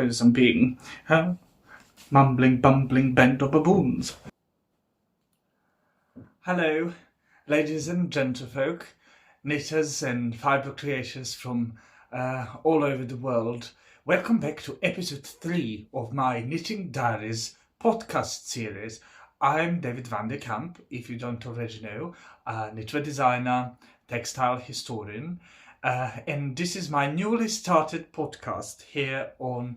with some being mumbling, bumbling band of baboons. Hello, ladies and gentlefolk, knitters and fibre creators from all over the world. Welcome back to episode 3 of my Knitting Diaries podcast series. I'm David van der Kamp, if you don't already know, knitwear designer, textile historian, and this is my newly started podcast here on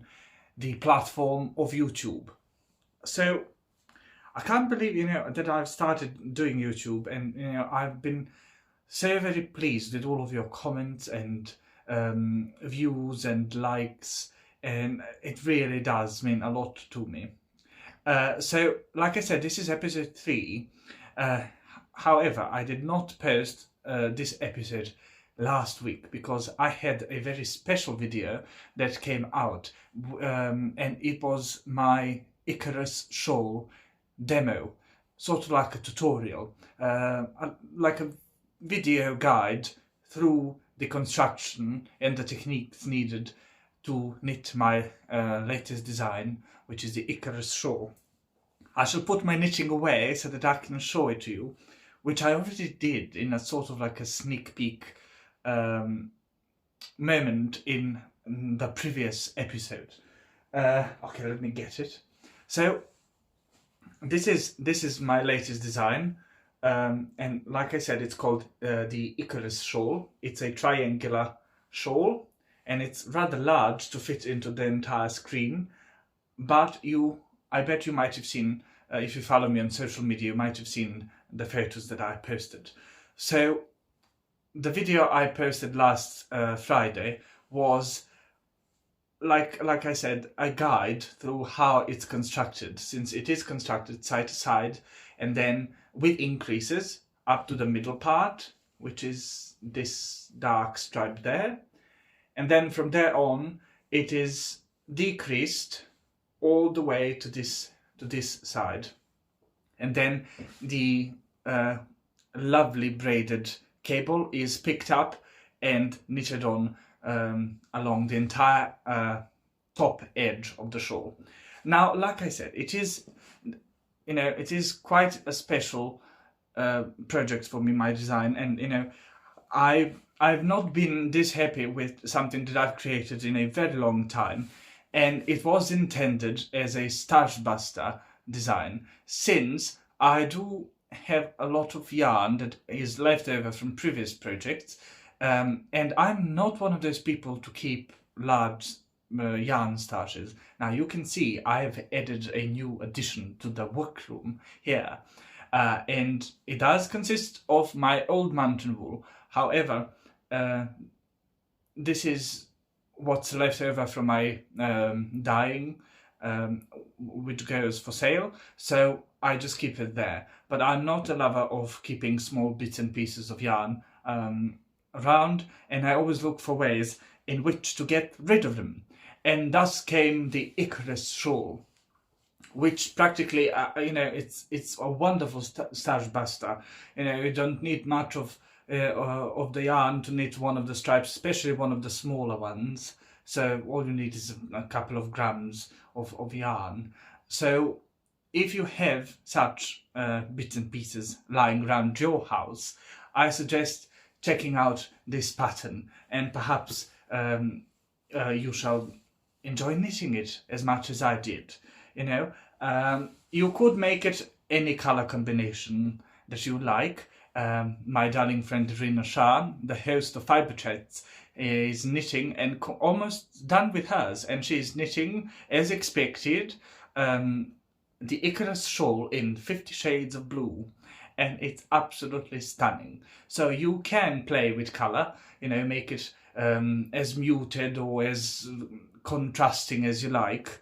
the platform of YouTube. So I can't believe, that I've started doing YouTube, and, I've been so very pleased with all of your comments and views and likes, and it really does mean a lot to me. So, like I said, this is episode 3. However, I did not post this episode last week because I had a very special video that came out, and it was my Icarus shawl demo, sort of like a tutorial, like a video guide through the construction and the techniques needed to knit my latest design, which is the Icarus shawl. I shall put my knitting away so that I can show it to you, which I already did in a sort of like a sneak peek moment in the previous episode. Okay, let me get it. So this is my latest design, and like I said, it's called the Icarus shawl. It's a triangular shawl, and it's rather large to fit into the entire screen, but I bet you might have seen, if you follow me on social media, you might have seen the photos that I posted. So the video I posted last Friday was, like I said, a guide through how it's constructed, since it is constructed side to side and then with increases up to the middle part, which is this dark stripe there. And then from there on, it is decreased all the way to this side. And then the lovely braided cable is picked up and knitted on along the entire top edge of the shawl. Now, like I said, it is quite a special project for me, my design, and I've not been this happy with something that I've created in a very long time, and it was intended as a starch buster design, since I do have a lot of yarn that is left over from previous projects, and I'm not one of those people to keep large yarn starches. Now you can see I've added a new addition to the workroom here, and it does consist of my old mountain wool. However, this is what's left over from my dyeing, which goes for sale, so I just keep it there. But I'm not a lover of keeping small bits and pieces of yarn around, and I always look for ways in which to get rid of them. And thus came the Icarus shawl, which practically, it's a wonderful starch buster. You don't need much of the yarn to knit one of the stripes, especially one of the smaller ones. So all you need is a couple of grams of yarn. So if you have such bits and pieces lying around your house, I suggest checking out this pattern, and perhaps you shall enjoy knitting it as much as I did. You could make it any color combination that you like. My darling friend Rina Shah, the host of Fibre Chats, is knitting and almost done with hers, and she's knitting, as expected, the Icarus shawl in 50 shades of blue, and it's absolutely stunning. So you can play with color, make it as muted or as contrasting as you like.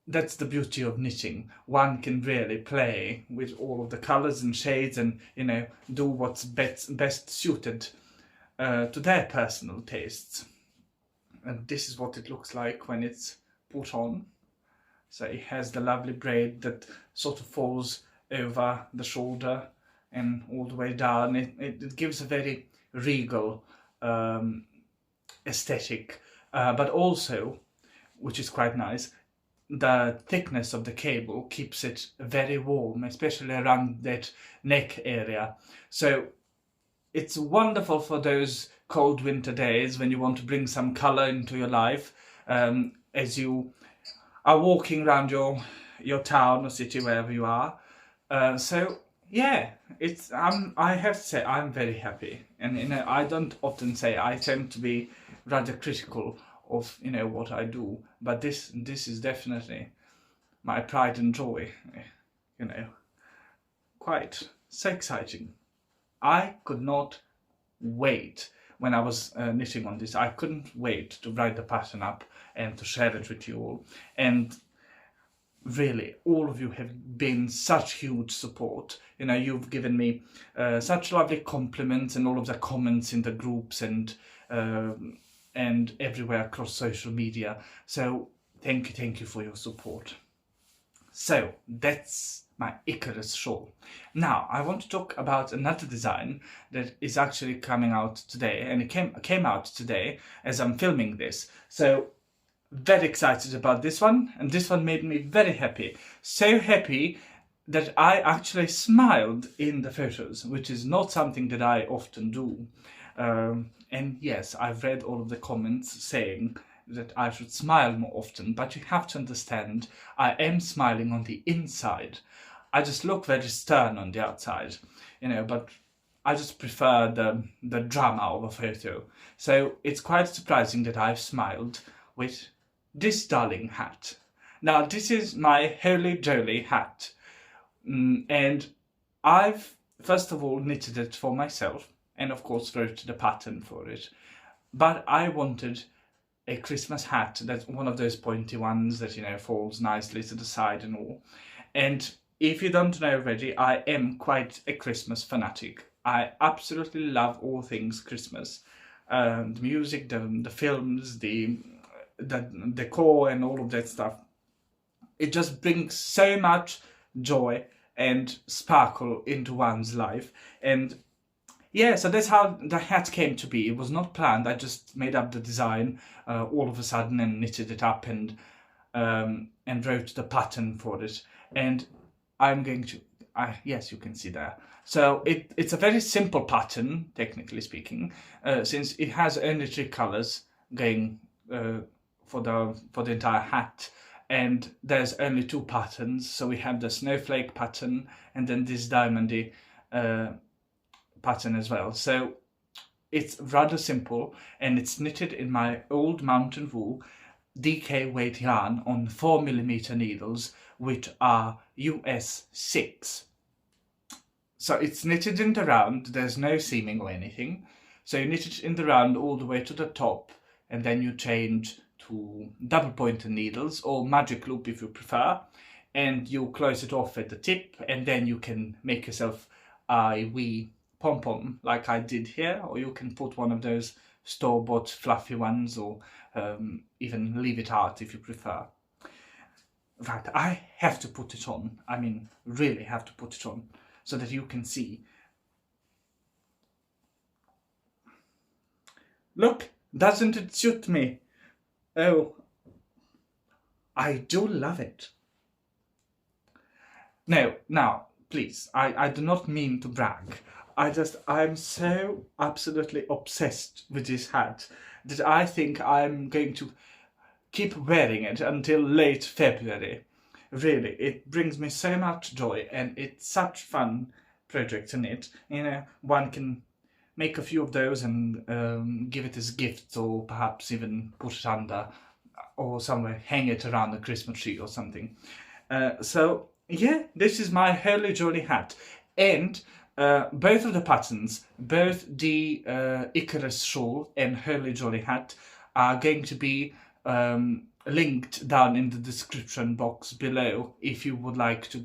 That's the beauty of knitting. One can really play with all of the colors and shades, and do what's best suited to their personal tastes. And this is what it looks like when it's put on. So it has the lovely braid that sort of falls over the shoulder and all the way down. It gives a very regal aesthetic, but also which is quite nice. The thickness of the cable keeps it very warm, especially around that neck area. So it's wonderful for those cold winter days when you want to bring some color into your life, as you are walking around your town or city, wherever you are. So yeah, I have to say I'm very happy, and I don't often say, I tend to be rather critical of what I do, but this is definitely my pride and joy. Quite so exciting. I could not wait when I was knitting on this. I couldn't wait to write the pattern up and to share it with you all. And really, all of you have been such huge support. You've given me such lovely compliments and all of the comments in the groups and everywhere across social media. So thank you for your support. So that's my Icarus shawl. Now I want to talk about another design that is actually coming out today, and it came out today as I'm filming this. So very excited about this one, and this one made me very happy. So happy that I actually smiled in the photos, which is not something that I often do. And yes, I've read all of the comments saying that I should smile more often, but you have to understand, I am smiling on the inside. I just look very stern on the outside, but I just prefer the drama of a photo. So it's quite surprising that I've smiled with this darling hat. Now this is my Holy Jolly hat, and I've first of all knitted it for myself, and of course wrote the pattern for it. But I wanted a Christmas hat, that's one of those pointy ones that falls nicely to the side and all. And if you don't know already, I am quite a Christmas fanatic. I absolutely love all things Christmas. The music, the films, the decor and all of that stuff. It just brings so much joy and sparkle into one's life. And yeah, so that's how the hat came to be. It was not planned. I just made up the design all of a sudden and knitted it up and wrote the pattern for it. And I'm going to, yes, you can see there. So it's a very simple pattern, technically speaking, since it has only 3 colors going for the entire hat, and there's only 2 patterns. So we have the snowflake pattern and then this diamondy pattern as well. So it's rather simple, and it's knitted in my old mountain wool DK weight yarn on 4mm needles, which are US 6. So it's knitted in the round, there's no seaming or anything. So you knit it in the round all the way to the top, and then you change to double pointed needles or magic loop if you prefer, and you close it off at the tip, and then you can make yourself a wee pom-pom like I did here, or you can put one of those store-bought fluffy ones, or even leave it out if you prefer. Right, I have to put it on. I mean, really have to put it on so that you can see. Look, doesn't it suit me? Oh, I do love it. No, now, please, I do not mean to brag. I'm so absolutely obsessed with this hat that I think I'm going to keep wearing it until late February. Really, it brings me so much joy, and it's such fun project to knit. One can make a few of those and give it as gifts, or perhaps even put it under or somewhere, hang it around the Christmas tree or something. So yeah, this is my Holy Jolly hat, and both of the patterns, both the Icarus shawl and Holy Jolly hat, are going to be linked down in the description box below if you would like to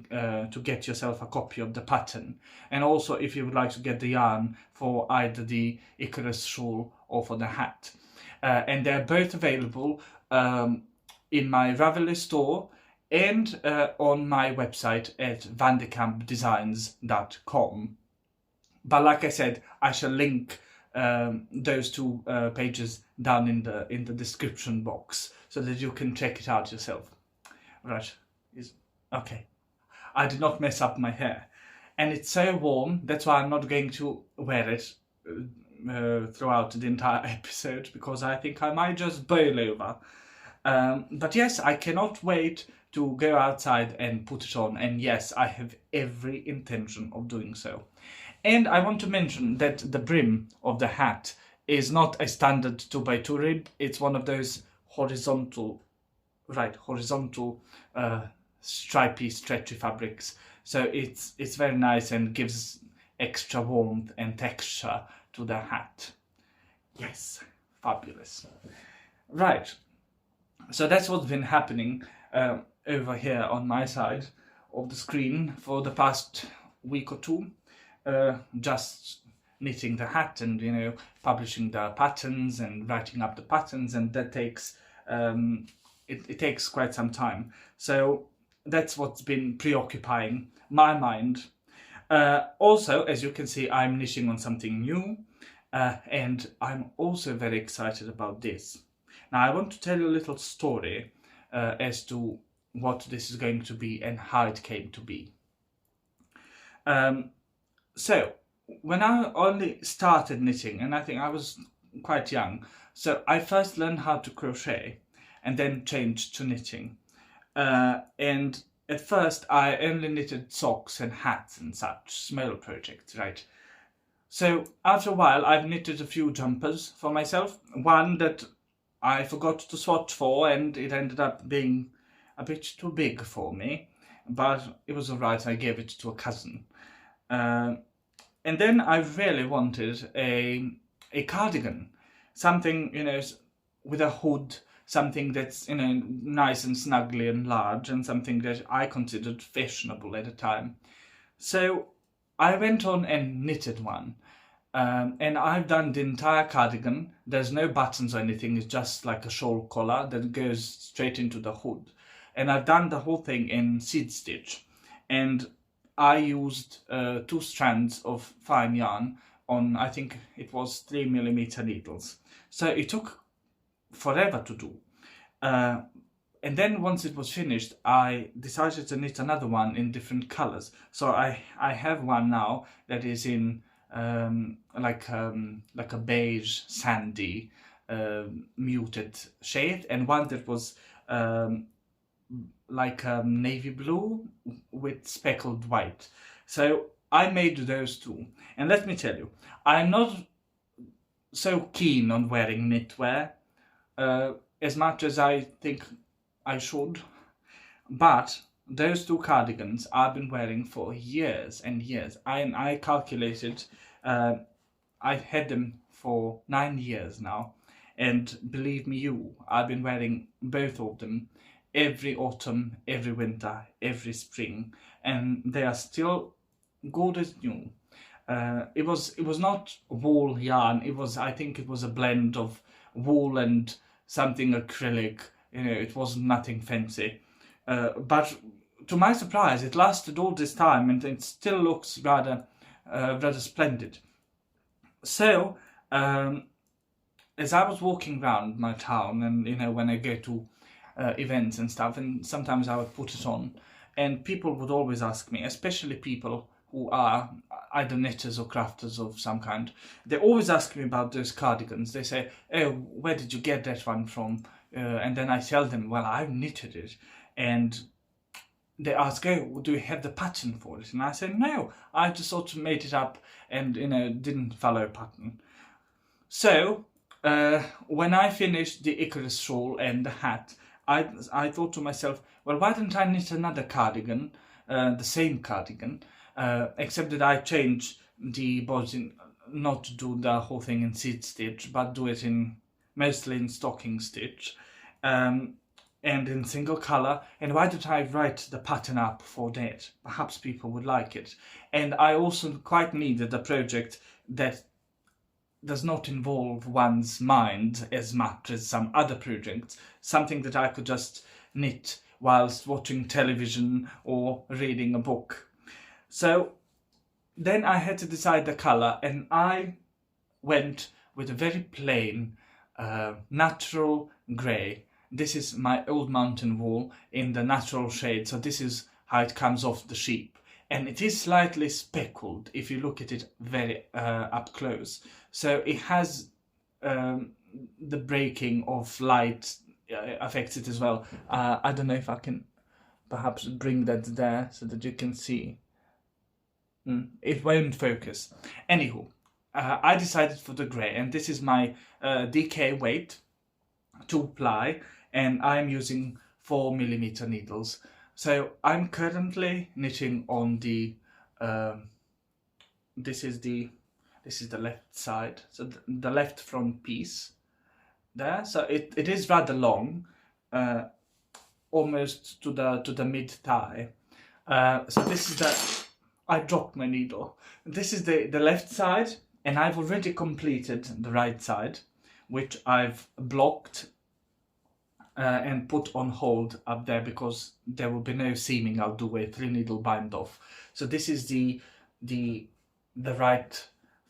get yourself a copy of the pattern, and also if you would like to get the yarn for either the Icarus shawl or for the hat. And they're both available in my Ravelry store and on my website at vandekampdesigns.com. But like I said, I shall link those two pages down in the description box so that you can check it out yourself. Right, okay. I did not mess up my hair, and it's so warm. That's why I'm not going to wear it throughout the entire episode, because I think I might just boil over. But yes, I cannot wait to go outside and put it on, and yes, I have every intention of doing so. And I want to mention that the brim of the hat is not a standard 2x2 rib. It's one of those horizontal stripy, stretchy fabrics. So it's very nice and gives extra warmth and texture to the hat. Yes, fabulous. Right, so that's what's been happening over here on my side of the screen for the past week or two. Just knitting the hat and, you know, publishing the patterns and writing up the patterns, and that takes it takes quite some time. So that's what's been preoccupying my mind. Also, as you can see, I'm knitting on something new, and I'm also very excited about this. Now, I want to tell you a little story as to what this is going to be and how it came to be. So, when I only started knitting, and I think I was quite young, so I first learned how to crochet and then changed to knitting. And at first I only knitted socks and hats and such small projects, right? So after a while I've knitted a few jumpers for myself, one that I forgot to swatch for and it ended up being a bit too big for me, but it was alright, I gave it to a cousin. And then I really wanted a cardigan, something, you know, with a hood, something that's, you know, nice and snuggly and large, and something that I considered fashionable at the time. So I went on and knitted one, and I've done the entire cardigan. There's no buttons or anything, it's just like a shawl collar that goes straight into the hood. And I've done the whole thing in seed stitch, and I used 2 strands of fine yarn on, I think it was 3mm needles. So it took forever to do. And then once it was finished, I decided to knit another one in different colors. So I have one now that is in like a beige, sandy, muted shade, and one that was like navy blue with speckled white. So I made those two, and let me tell you, I'm not so keen on wearing knitwear as much as I think I should, but those 2 cardigans I've been wearing for years and years. I calculated I've had them for 9 years now, and believe me I've been wearing both of them every autumn, every winter, every spring, and they are still good as new. It was not wool yarn, I think it was a blend of wool and something acrylic, you know, it was nothing fancy. But to my surprise, it lasted all this time and it still looks rather splendid. So, as I was walking around my town, and, you know, when I go to events and stuff, and sometimes I would put it on, and people would always ask me, especially people who are either knitters or crafters of some kind, they always ask me about those cardigans. They say, oh, where did you get that one from? And then I tell them, well, I've knitted it. And they ask, oh, do you have the pattern for it? And I say, no, I just sort of made it up and, you know, didn't follow a pattern. So when I finished the Icarus shawl and the hat, I thought to myself, well, why don't I knit another cardigan, the same cardigan, except that I changed the bodice, not to do the whole thing in seed stitch, but do it mostly in stocking stitch, and in single colour. And why don't I write the pattern up for that? Perhaps people would like it. And I also quite needed a project that does not involve one's mind as much as some other projects, something that I could just knit whilst watching television or reading a book. So then I had to decide the colour, and I went with a very plain, natural grey. This is my old mountain wool in the natural shade, so this is how it comes off the sheep. And it is slightly speckled if you look at it very up close. So it has the breaking of light affects it as well. I don't know if I can perhaps bring that there so that you can see. It won't focus. Anywho, I decided for the grey, and this is my DK weight 2-ply, and I'm using 4mm needles. So I'm currently knitting on the this is the left side, so the left front piece there. So it is rather long, almost to the mid thigh. So this is I dropped my needle. This is the left side, and I've already completed the right side, which I've blocked and put on hold up there because there will be no seaming. I'll do a 3-needle bind off. So this is the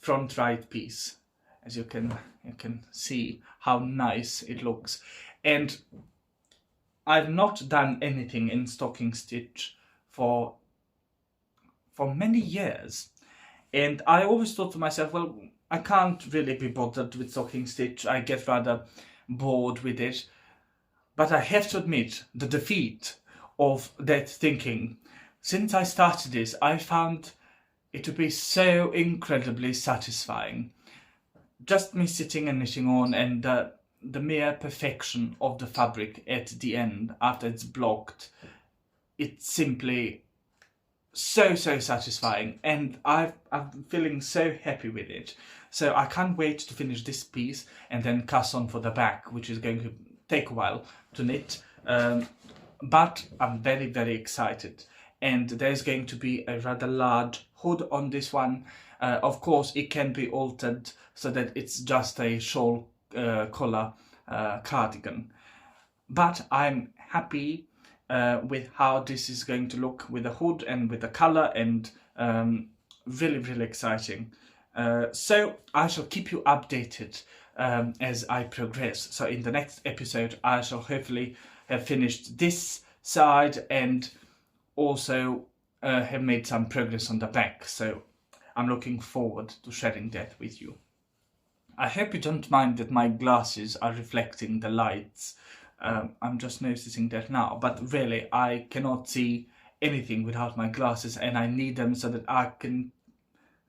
front right piece. As you can see how nice it looks. And I've not done anything in stocking stitch for many years, and I always thought to myself, well, I can't really be bothered with stocking stitch. I get rather bored with it. But I have to admit the defeat of that thinking. Since I started this, I found it to be so incredibly satisfying. Just me sitting and knitting on, and the mere perfection of the fabric at the end after it's blocked. It's simply so satisfying, and I'm feeling so happy with it. So I can't wait to finish this piece and then cast on for the back, which is going to take a while to knit, but I'm very excited. And there's going to be a rather large hood on this one. Of course it can be altered so that it's just a shawl collar cardigan, but I'm happy with how this is going to look with the hood and with the colour, and really exciting. So I shall keep you updated as I progress. So in the next episode I shall hopefully have finished this side and also have made some progress on the back. So I'm looking forward to sharing that with you. I hope you don't mind that my glasses are reflecting the lights. I'm just noticing that now, but really I cannot see anything without my glasses, and I need them so that I can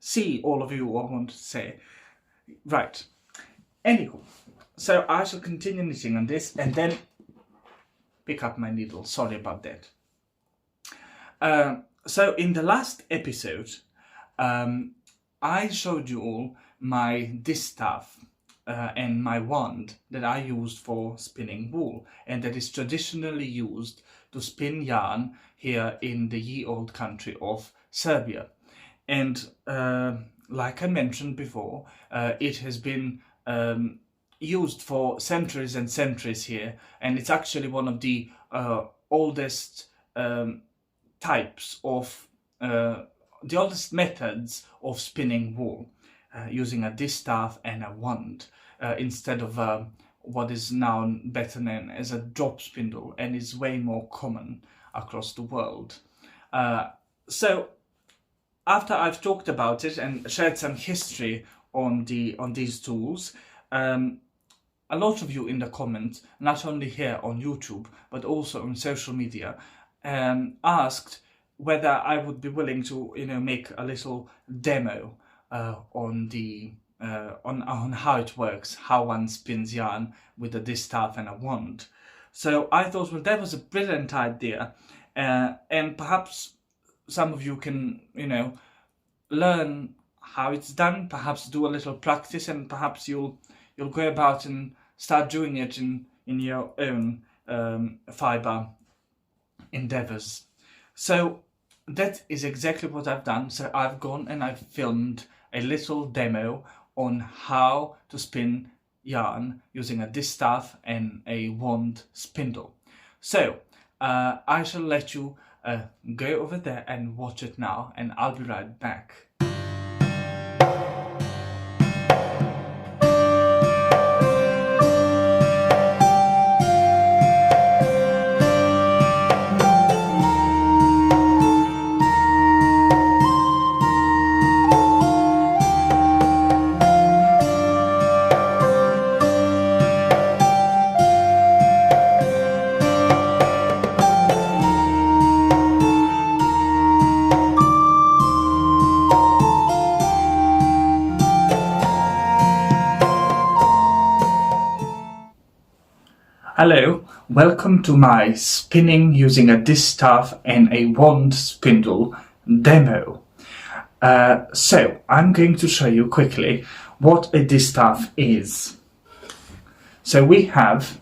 see all of you what I want to say. Right. Anywho, so I shall continue knitting on this and then pick up my needle. Sorry about that. So in the last episode, I showed you all my distaff and my wand that I used for spinning wool, and that is traditionally used to spin yarn here in the ye old country of Serbia. And like I mentioned before, it has been used for centuries and centuries here, and it's actually one of the oldest types of the oldest methods of spinning wool, using a distaff and a wand instead of what is now better known as a drop spindle, and is way more common across the world. So after I've talked about it and shared some history on these tools, a lot of you in the comments, not only here on YouTube but also on social media, asked whether I would be willing to, make a little demo on how it works, how one spins yarn with a distaff and a wand. So I thought, well, that was a brilliant idea, and perhaps some of you can, learn how it's done, perhaps do a little practice, and perhaps you'll go about and start doing it in your own fibre endeavours. So that is exactly what I've done. So I've gone and I've filmed a little demo on how to spin yarn using a distaff and a wand spindle. So I shall let you go over there and watch it now, and I'll be right back. Hello, welcome to my spinning using a distaff and a wand spindle demo. So I'm going to show you quickly what a distaff is. So we have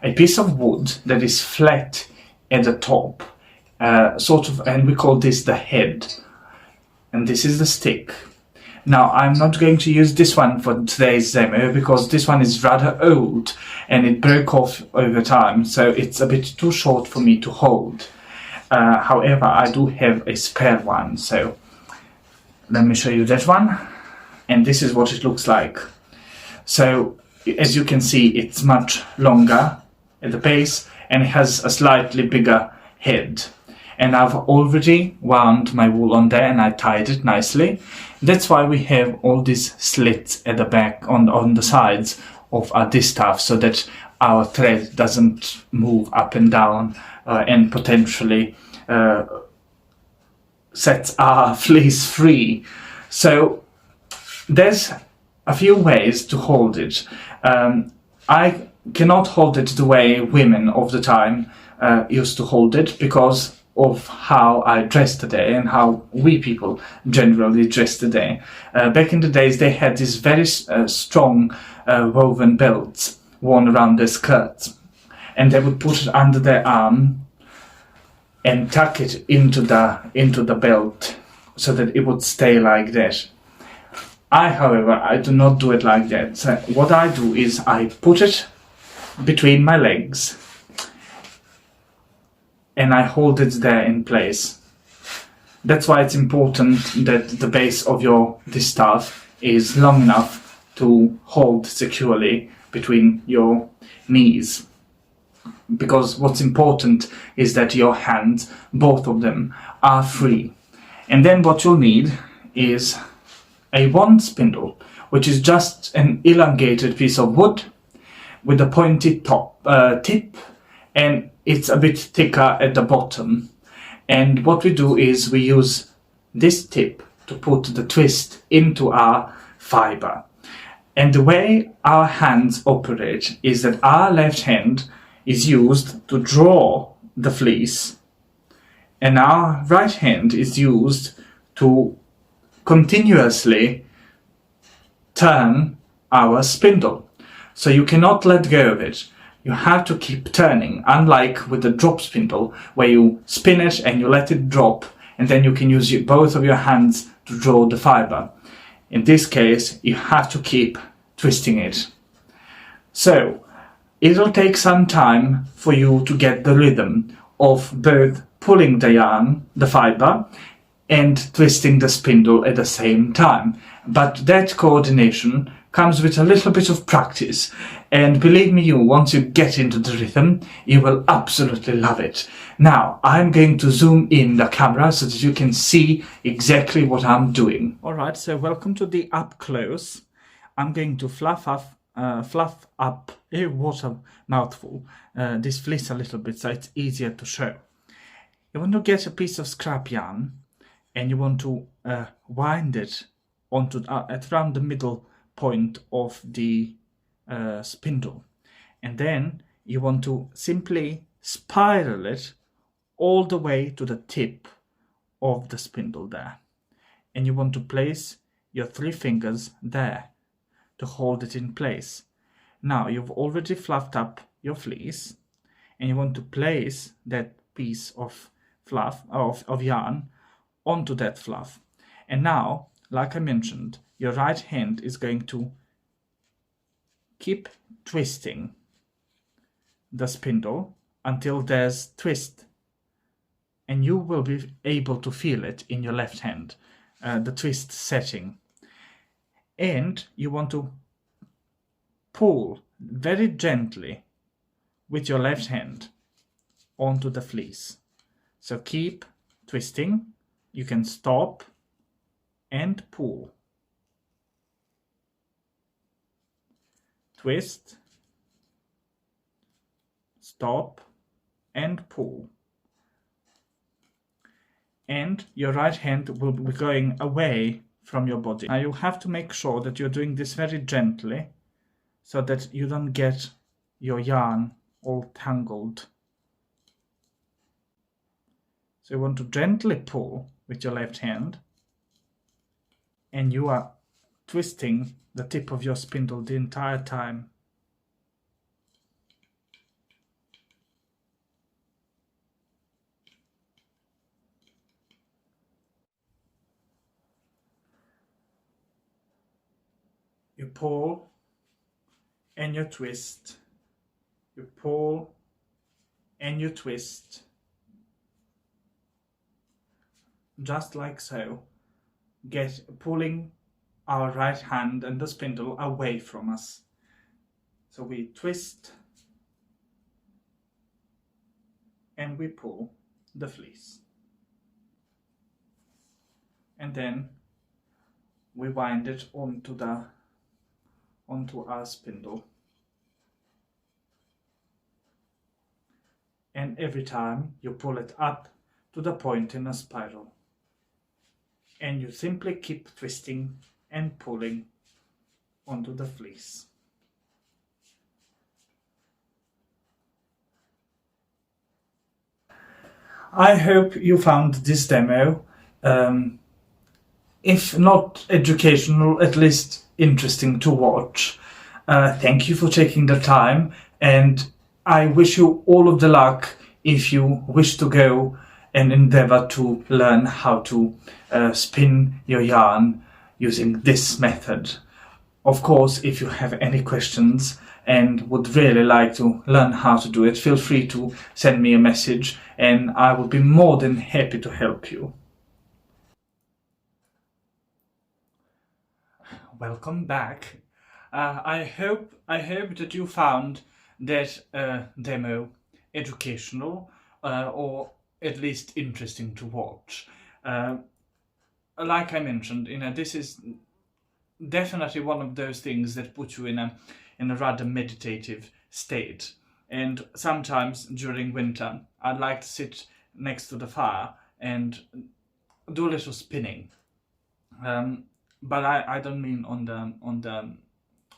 a piece of wood that is flat at the top, and we call this the head, and this is the stick. Now, I'm not going to use this one for today's demo because this one is rather old and it broke off over time, so it's a bit too short for me to hold. However, I do have a spare one, so let me show you that one. And this is what it looks like. So, as you can see, it's much longer at the base and it has a slightly bigger head. And I've already wound my wool on there and I tied it nicely. That's why we have all these slits at the back on the sides of our distaff, so that our thread doesn't move up and down and potentially sets our fleece free. So there's a few ways to hold it. I cannot hold it the way women of the time used to hold it because of how I dress today and how we people generally dress today. Back in the days, they had these very strong woven belts worn around their skirts, and they would put it under their arm and tuck it into the belt so that it would stay like that. However, I do not do it like that. So what I do is I put it between my legs and I hold it there in place. That's why it's important that the base of your distaff is long enough to hold securely between your knees. Because what's important is that your hands, both of them, are free. And then what you'll need is a wand spindle, which is just an elongated piece of wood with a pointy tip, and it's a bit thicker at the bottom. And what we do is we use this tip to put the twist into our fiber. And the way our hands operate is that our left hand is used to draw the fleece, and our right hand is used to continuously turn our spindle. So you cannot let go of it. You have to keep turning, unlike with the drop spindle, where you spin it and you let it drop, and then you can use both of your hands to draw the fiber. In this case, you have to keep twisting it. So, it'll take some time for you to get the rhythm of both pulling the yarn, the fiber, and twisting the spindle at the same time. But that coordination comes with a little bit of practice, and believe me, once you get into the rhythm, you will absolutely love it. Now, I'm going to zoom in the camera so that you can see exactly what I'm doing. Alright, so welcome to the up close. I'm going to fluff up water mouthful, this fleece a little bit so it's easier to show. You want to get a piece of scrap yarn and you want to wind it onto at around the middle point of the spindle, and then you want to simply spiral it all the way to the tip of the spindle there, and you want to place your 3 fingers there to hold it in place. Now you've already fluffed up your fleece and you want to place that piece of fluff of yarn onto that fluff, and now, like I mentioned, your right hand is going to keep twisting the spindle until there's twist, and you will be able to feel it in your left hand, the twist setting. And you want to pull very gently with your left hand onto the fleece. So keep twisting. You can stop and pull. Twist, stop, and pull. And your right hand will be going away from your body. Now you have to make sure that you're doing this very gently so that you don't get your yarn all tangled. So you want to gently pull with your left hand, and you are twisting the tip of your spindle the entire time. You pull and you twist. You pull and you twist. Just like so. Pulling our right hand and the spindle away from us. So we twist and we pull the fleece. And then we wind it onto our spindle. And every time you pull it up to the point in a spiral. And you simply keep twisting and pulling onto the fleece. I hope you found this demo, if not educational, at least interesting to watch. Thank you for taking the time, and I wish you all of the luck if you wish to go and endeavor to learn how to spin your yarn using this method. Of course, if you have any questions and would really like to learn how to do it, feel free to send me a message and I will be more than happy to help you. Welcome back. I hope that you found that demo educational or at least interesting to watch. Like I mentioned, this is definitely one of those things that put you in a rather meditative state. And sometimes during winter, I'd like to sit next to the fire and do a little spinning. But I don't mean on the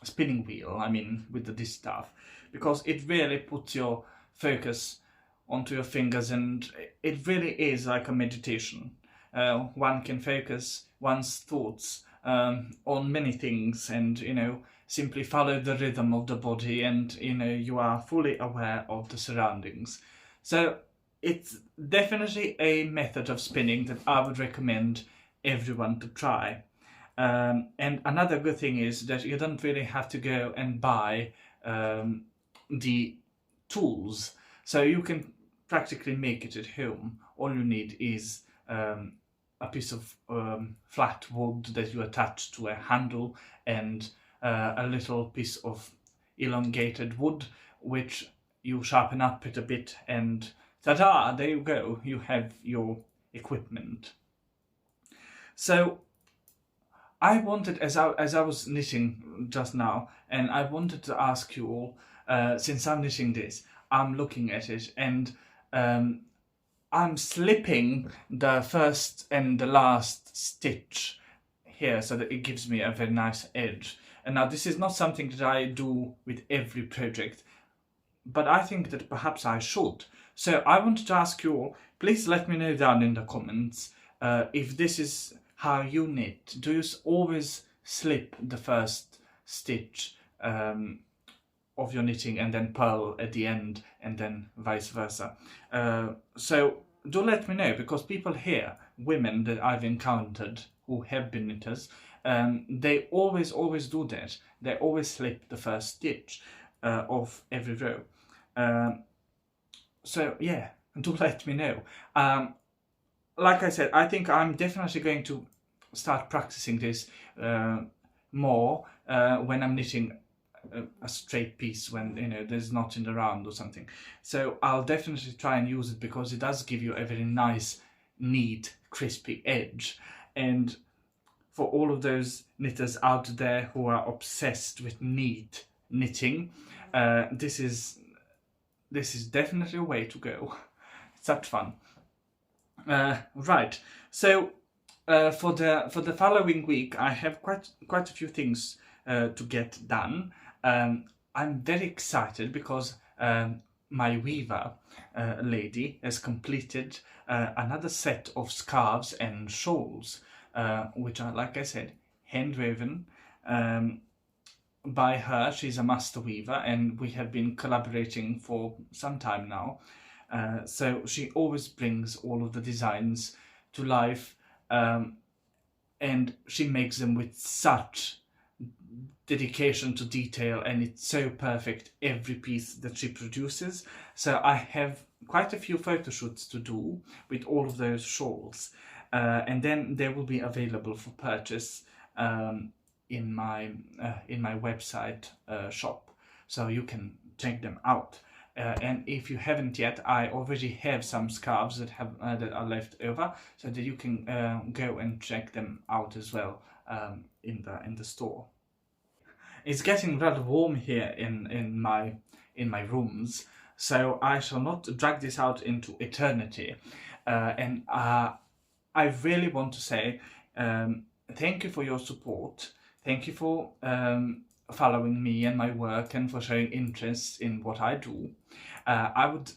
spinning wheel. I mean with the distaff, because it really puts your focus onto your fingers, and it really is like a meditation. One can focus one's thoughts on many things, and simply follow the rhythm of the body, and you are fully aware of the surroundings. So it's definitely a method of spinning that I would recommend everyone to try. And another good thing is that you don't really have to go and buy the tools, so you can practically make it at home. All you need is a piece of flat wood that you attach to a handle, and a little piece of elongated wood which you sharpen up it a bit, and ta-da, there you go, you have your equipment. So I wanted, as I was knitting just now, and I wanted to ask you all, since I'm knitting this, I'm looking at it, and I'm slipping the first and the last stitch here so that it gives me a very nice edge. And now this is not something that I do with every project, but I think that perhaps I should. So I wanted to ask you all, please let me know down in the comments if this is how you knit. Do you always slip the first stitch of your knitting and then purl at the end, and then vice versa? So do let me know, because people here, women that I've encountered who have been knitters, they always do that. They always slip the first stitch of every row. So yeah, do let me know. Like I said, I think I'm definitely going to start practicing this more when I'm knitting a straight piece, when there's knot in the round or something. So I'll definitely try and use it, because it does give you a very nice, neat, crispy edge. And for all of those knitters out there who are obsessed with neat knitting, this is definitely a way to go. It's such fun. Right, so for the following week I have quite a few things to get done. I'm very excited because my weaver lady has completed another set of scarves and shawls, which are, like I said, hand-woven by her. She's a master weaver, and we have been collaborating for some time now. So she always brings all of the designs to life, and she makes them with such dedication to detail, and it's so perfect, every piece that she produces. So I have quite a few photo shoots to do with all of those shawls, and then they will be available for purchase in my website shop, so you can check them out. And if you haven't yet, I already have some scarves that are left over, so that you can go and check them out as well in the store. It's getting rather warm here in my rooms, so I shall not drag this out into eternity. And I really want to say thank you for your support. Thank you for following me and my work, and for showing interest in what I do. I would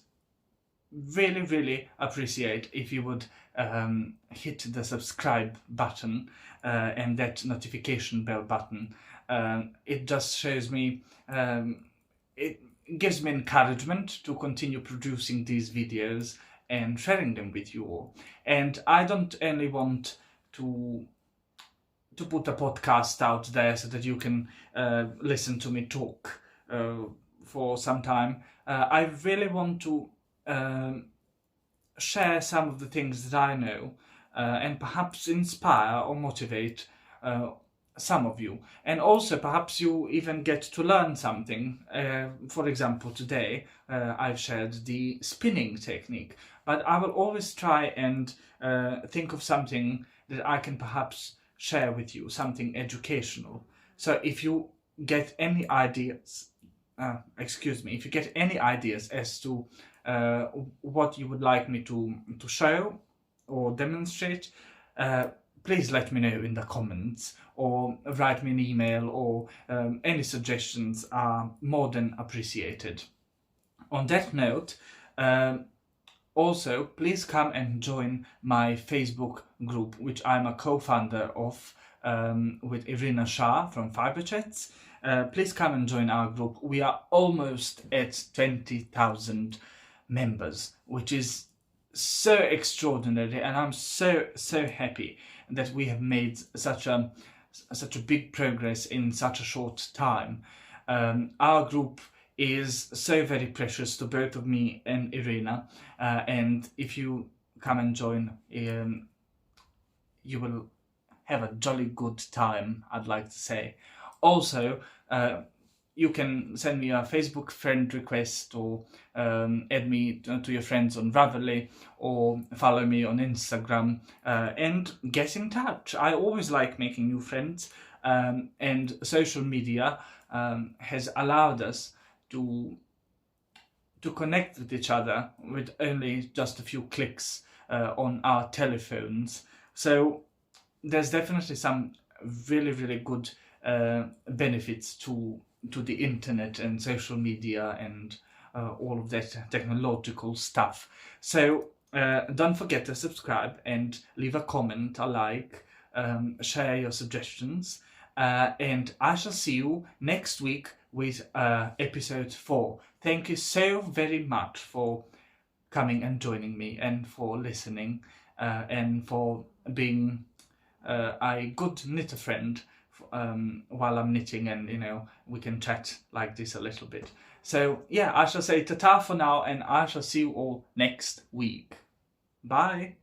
really appreciate if you would hit the subscribe button and that notification bell button. It just shows me, it gives me encouragement to continue producing these videos and sharing them with you all. And I don't only want to put a podcast out there so that you can listen to me talk for some time. I really want to share some of the things that I know and perhaps inspire or motivate some of you. And also perhaps you even get to learn something. For example, today I've shared the spinning technique, but I will always try and think of something that I can perhaps share with you, something educational. So if you get any ideas, if you get any ideas as to what you would like me to show or demonstrate, please let me know in the comments, or write me an email, or any suggestions are more than appreciated. On that note, also please come and join my Facebook group, which I'm a co-founder of with Irina Shah from Fiberchats. Please come and join our group. We are almost at 20,000 members, which is so extraordinary, and I'm so happy that we have made such a big progress in such a short time. Our group is so very precious to both of me and Irina, and if you come and join, you will have a jolly good time, I'd like to say. Also, you can send me a Facebook friend request, or add me to your friends on Ravelry, or follow me on Instagram, and get in touch. I always like making new friends, and social media has allowed us to connect with each other with only just a few clicks on our telephones. So there's definitely some really good benefits to the internet and social media and all of that technological stuff. So don't forget to subscribe and leave a comment, a like, share your suggestions, and I shall see you next week with episode 4. Thank you so very much for coming and joining me, and for listening, and for being a good knitter friend while I'm knitting, and we can chat like this a little bit. So yeah, I shall say ta-ta for now, and I shall see you all next week. Bye.